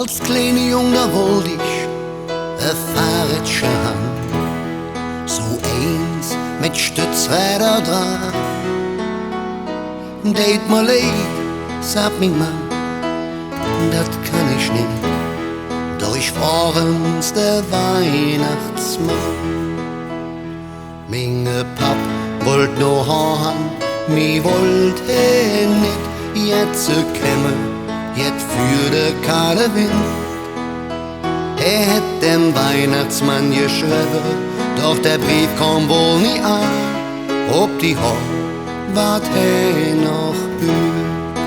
Als kleine Jung, da wollt ich Fahrrädchen haben, so eins mit Stützräder dran. Deit mir leid, sagt mein Mann, dat kann ich nicht, durchfahren's der Weihnachtsmann. Meine Papp wollt no haben, mi wollt nicht, jetzt kämen, jetzt für de kahle Wind. Hätt dem Weihnachtsmann geschrieben, doch der Brief kam wohl nie an, ob die Haar wart noch büht.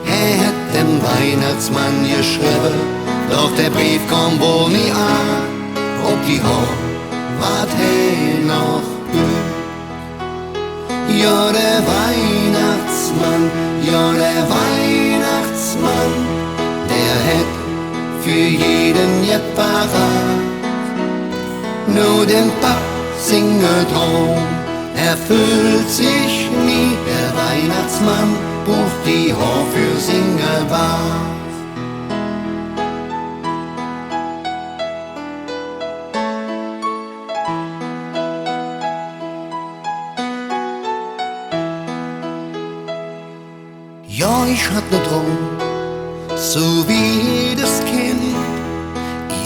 Hätt dem Weihnachtsmann geschrieben, doch der Brief kam wohl nie an, ob die Haar wart noch büht. Ja, der Weihnachtsmann, ja, der Weihnachtsmann, der hätt für jeden jet parat. Nur dem Papp singe Traum erfüllt sich nie. Der Weihnachtsmann bucht die Haar für Singebart. Ja, ich hatt ne Traum, so wie das Kind.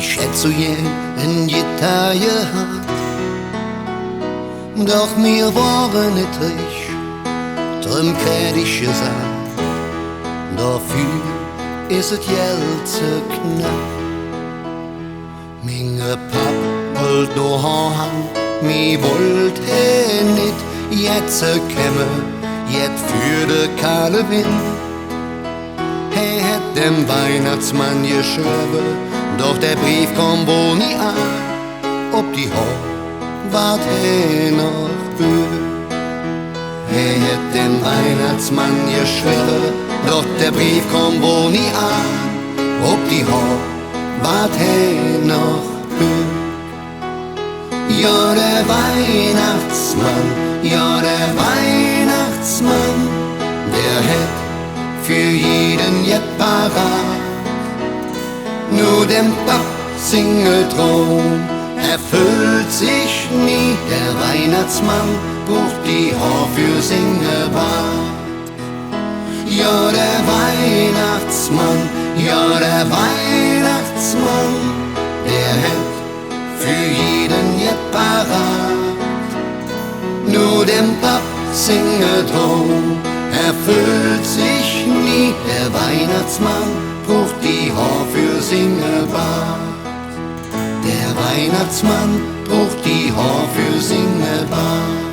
Ich hätt so jeden Gitarre gehabt, doch mir waren nicht reich, drum kräht ich gesagt, dafür ist es Geld zu knapp. Meine Papp wollt no haben, mi wollt nicht, jetzt käme, jetzt für de kahle Wind. Hätt dem Weihnachtsmann geschrieben, doch der Brief kam wohl nie an, ob die Haar wart noch büht. Hätt dem Weihnachtsmann geschrieben, doch der Brief kam wohl nie an, ob die Haar wart noch büht. Ja, der Weihnachtsmann, ja, der Weihnachtsmann, der hätt für jeden jet parat. Nur dem Papp singe Traum erfüllt sich nie. Der Weihnachtsmann bucht die Haar für Singebart. Ja, der Weihnachtsmann, ja, der Weihnachtsmann, der hätt für jeden jet parat. Nur dem Papp singe Traum erfüllt sich nie. Der Weihnachtsmann bucht die Haar für Singebart. Der Weihnachtsmann bucht die Haar für Singebart.